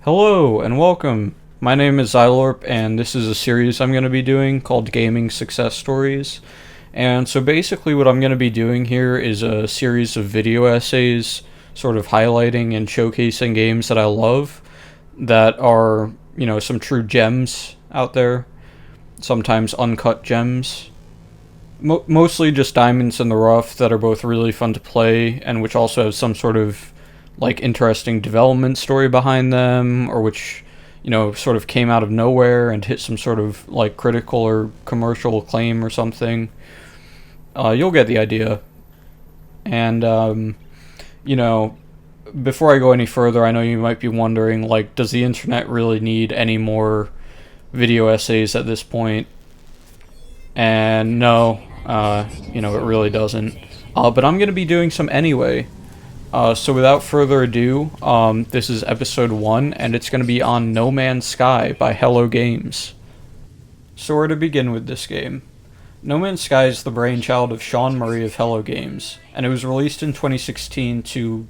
Hello and welcome. My name is Xylorp, and this is a series I'm going to be doing called Gaming Success Stories. And so basically, what I'm going to be doing here is a series of video essays, sort of highlighting and showcasing games that I love that are, some true gems out there, sometimes uncut gems. Mostly just diamonds in the rough that are both really fun to play and which also have some sort of interesting development story behind them, or which sort of came out of nowhere and hit some sort of critical or commercial acclaim or something. You'll get the idea. And before I go any further, I know you might be wondering, does the internet really need any more video essays at this point? And no, it really doesn't. But I'm going to be doing some anyway. So without further ado, this is episode 1, and it's going to be on No Man's Sky by Hello Games. So where to begin with this game? No Man's Sky is the brainchild of Sean Murray of Hello Games, and it was released in 2016 to,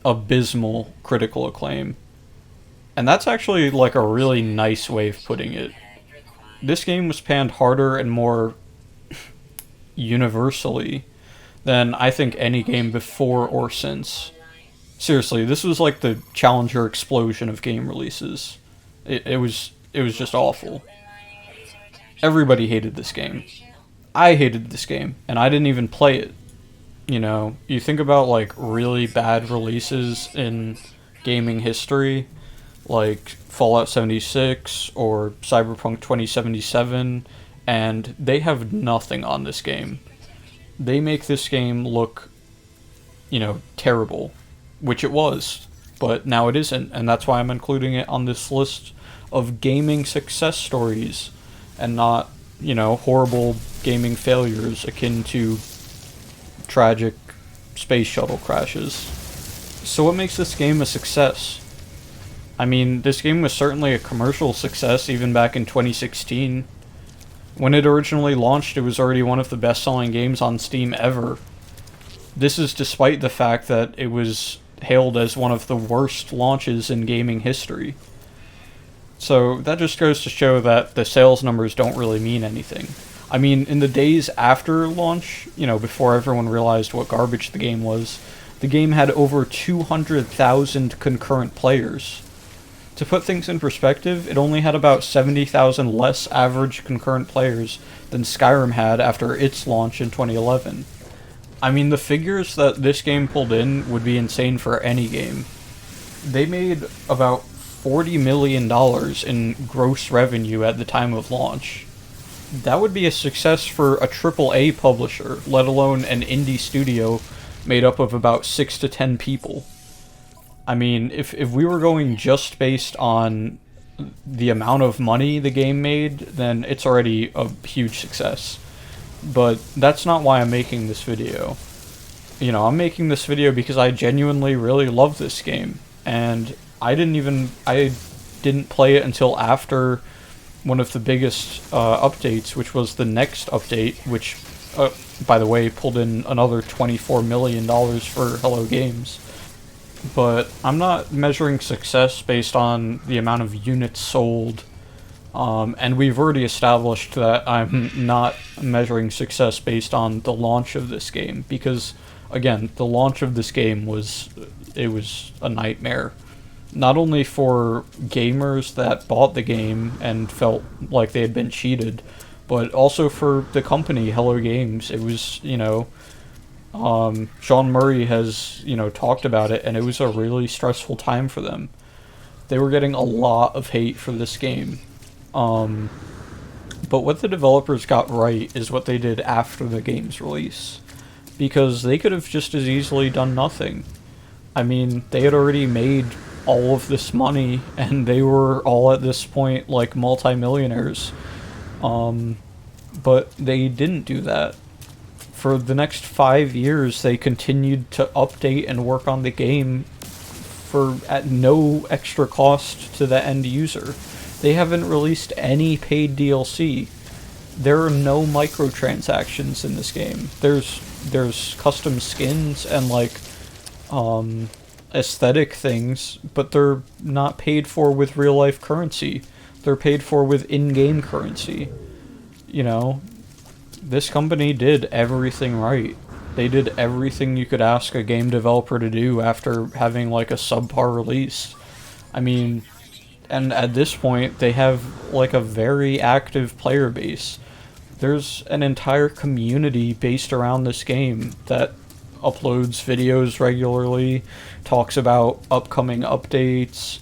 abysmal critical acclaim. And that's actually, a really nice way of putting it. This game was panned harder and more universally than I think any game before or since. Seriously, this was like the Challenger explosion of game releases. It was just awful. Everybody hated this game. I hated this game, and I didn't even play it. You think about really bad releases in gaming history, like Fallout 76 or Cyberpunk 2077, and they have nothing on this game. They make this game look, terrible, which it was, but now it isn't, and that's why I'm including it on this list of gaming success stories, and not, horrible gaming failures akin to tragic space shuttle crashes. So what makes this game a success? I mean, this game was certainly a commercial success even back in 2016. When it originally launched, it was already one of the best-selling games on Steam ever. This is despite the fact that it was hailed as one of the worst launches in gaming history. So that just goes to show that the sales numbers don't really mean anything. I mean, in the days after launch, before everyone realized what garbage the game was, the game had over 200,000 concurrent players. To put things in perspective, it only had about 70,000 less average concurrent players than Skyrim had after its launch in 2011. I mean, the figures that this game pulled in would be insane for any game. They made about $40 million in gross revenue at the time of launch. That would be a success for a AAA publisher, let alone an indie studio made up of about 6 to 10 people. I mean, if we were going just based on the amount of money the game made, then it's already a huge success. But that's not why I'm making this video. I'm making this video because I genuinely really love this game. And I didn't play it until after one of the biggest updates, which was the next update, which, by the way, pulled in another $24 million for Hello Games. But I'm not measuring success based on the amount of units sold, and we've already established that I'm not measuring success based on the launch of this game, because, again, the launch of this game was a nightmare. Not only for gamers that bought the game and felt like they had been cheated, but also for the company, Hello Games. It was, Sean Murray has, talked about it, and it was a really stressful time for them. They were getting a lot of hate for this game. But what the developers got right is what they did after the game's release. Because they could have just as easily done nothing. I mean, they had already made all of this money, and they were all at this point, multi-millionaires. But they didn't do that. For the next 5 years, they continued to update and work on the game at no extra cost to the end user. They haven't released any paid DLC. There are no microtransactions in this game. There's custom skins and aesthetic things, but they're not paid for with real life currency. They're paid for with in-game currency. You know, this company did everything right. They did everything you could ask a game developer to do after having like a subpar release. I mean, and at this point, they have like a very active player base. There's an entire community based around this game that uploads videos regularly, talks about upcoming updates,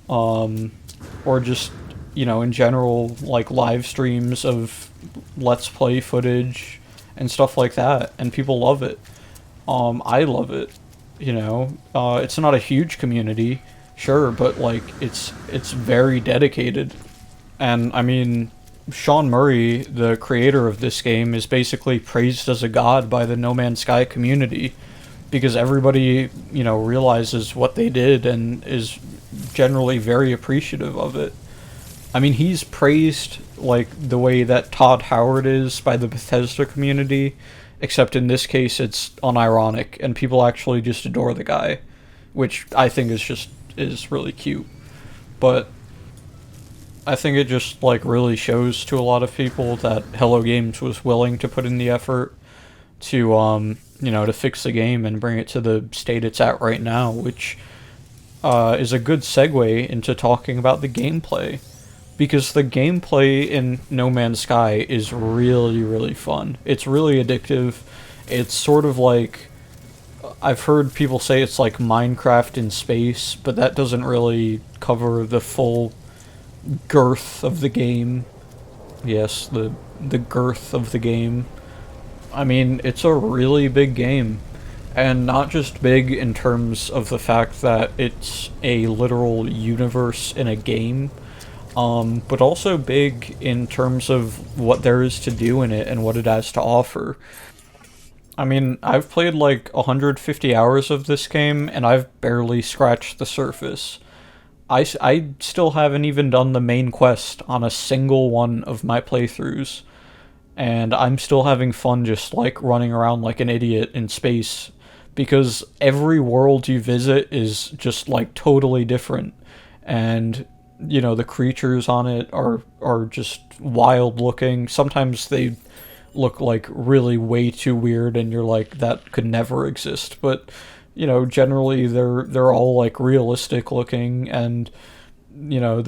or just, you know, in general, like live streams of Let's Play footage and stuff like that, and people love it. I love it, you know. It's not a huge community, sure, but like it's very dedicated. And I mean, Sean Murray, the creator of this game, is basically praised as a god by the No Man's Sky community because everybody, you know, realizes what they did and is generally very appreciative of it. I mean, he's praised like the way that Todd Howard is by the Bethesda community, except in this case it's unironic and people actually just adore the guy, which I think is really cute. But I think it just like really shows to a lot of people that Hello Games was willing to put in the effort to you know, to fix the game and bring it to the state it's at right now, which is a good segue into talking about the gameplay, because the gameplay in No Man's Sky is really, really fun. It's really addictive. It's sort of like, I've heard people say it's like Minecraft in space, but that doesn't really cover the full girth of the game. Yes, the girth of the game. I mean, it's a really big game. And not just big in terms of the fact that it's a literal universe in a game, but also big in terms of what there is to do in it and what it has to offer. I mean, I've played like 150 hours of this game, and I've barely scratched the surface. I still haven't even done the main quest on a single one of my playthroughs, and I'm still having fun just like running around like an idiot in space, because every world you visit is just like totally different, and you know, the creatures on it are just wild looking. Sometimes they look like really way too weird and you're like, that could never exist, but you know, generally they're all like realistic looking, and you know,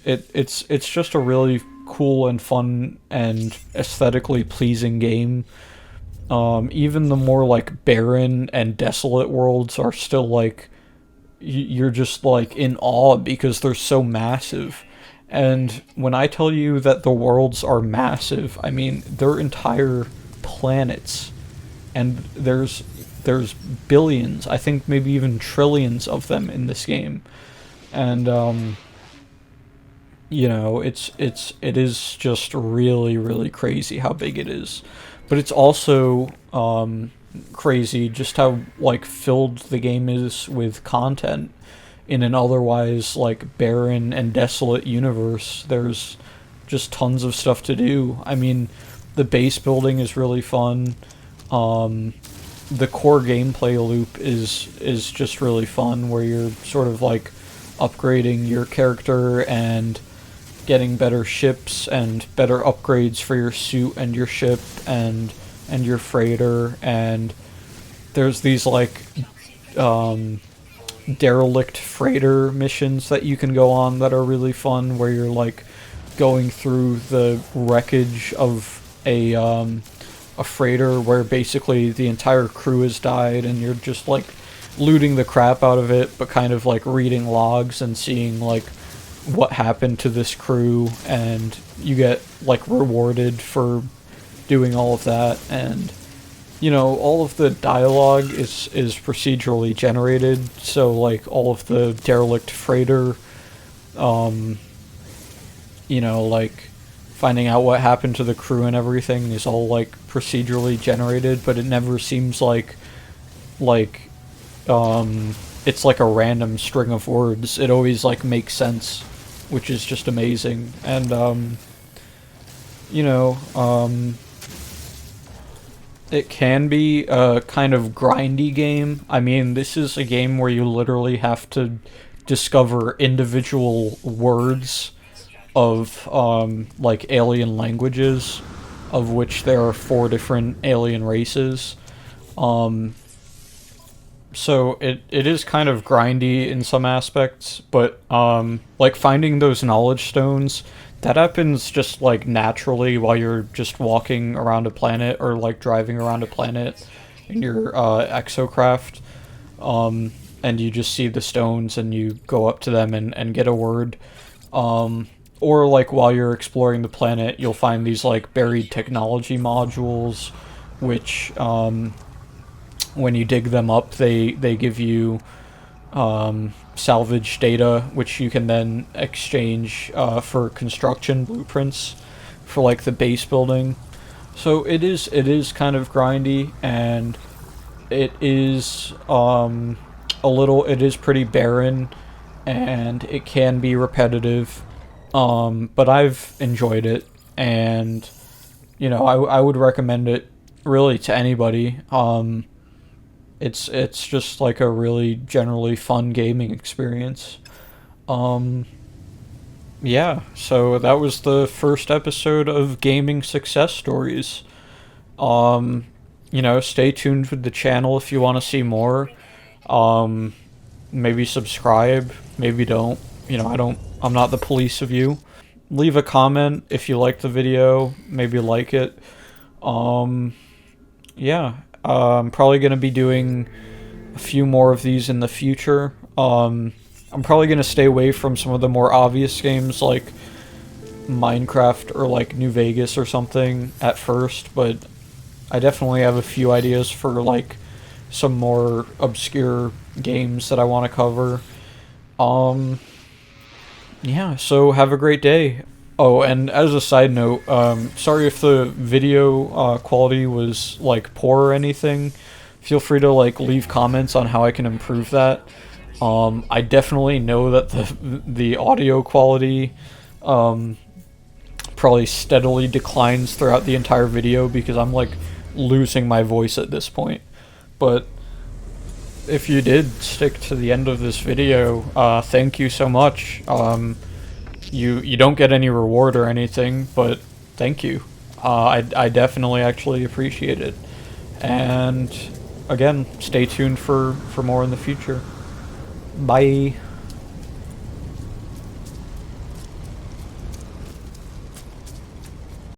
it's just a really cool and fun and aesthetically pleasing game. Even the more like barren and desolate worlds are still like, you're just like in awe because they're so massive. And when I tell you that the worlds are massive, I mean they're entire planets, and there's billions, I think maybe even trillions of them in this game. And you know, it is just really, really crazy how big it is. But it's also crazy just how like filled the game is with content in an otherwise like barren and desolate universe. There's just tons of stuff to do. I mean, the base building is really fun. The core gameplay loop is just really fun, where you're sort of like upgrading your character and getting better ships and better upgrades for your suit and your ship and your freighter. And there's these like derelict freighter missions that you can go on that are really fun, where you're like going through the wreckage of a freighter where basically the entire crew has died, and you're just like looting the crap out of it, but kind of like reading logs and seeing like what happened to this crew, and you get like rewarded for doing all of that. And you know, all of the dialogue is procedurally generated, so like all of the derelict freighter, you know, like finding out what happened to the crew and everything is all like procedurally generated, but it never seems like it's like a random string of words. It always like makes sense, which is just amazing. And you know, It can be a kind of grindy game. I mean, this is a game where you literally have to discover individual words of like alien languages, of which there are four different alien races. Um, so it is kind of grindy in some aspects, but like finding those knowledge stones, that happens just like naturally while you're just walking around a planet or like driving around a planet in your exocraft. And you just see the stones and you go up to them and get a word. Or like while you're exploring the planet, you'll find these like buried technology modules, which when you dig them up, they give you salvage data, which you can then exchange for construction blueprints for like the base building. So it is kind of grindy, and it is it is pretty barren, and it can be repetitive. But I've enjoyed it, and I would recommend it really to anybody. It's just like a really generally fun gaming experience. Um, yeah, so that was the first episode of Gaming Success Stories. Um, Stay tuned with the channel if you want to see more. Um, Maybe subscribe, maybe don't. I'm not the police of you. Leave a comment if you like the video, maybe like it. Um, yeah, I'm probably going to be doing a few more of these in the future. I'm probably going to stay away from some of the more obvious games like Minecraft or like New Vegas or something at first, but I definitely have a few ideas for like some more obscure games that I want to cover. Um, yeah, so have a great day. Oh, and as a side note, sorry if the video quality was like poor or anything. Feel free to like leave comments on how I can improve that. I definitely know that the audio quality um, probably steadily declines throughout the entire video because I'm like losing my voice at this point. But if you did stick to the end of this video, thank you so much. You don't get any reward or anything, but thank you. I definitely actually appreciate it. And again, stay tuned for more in the future. Bye.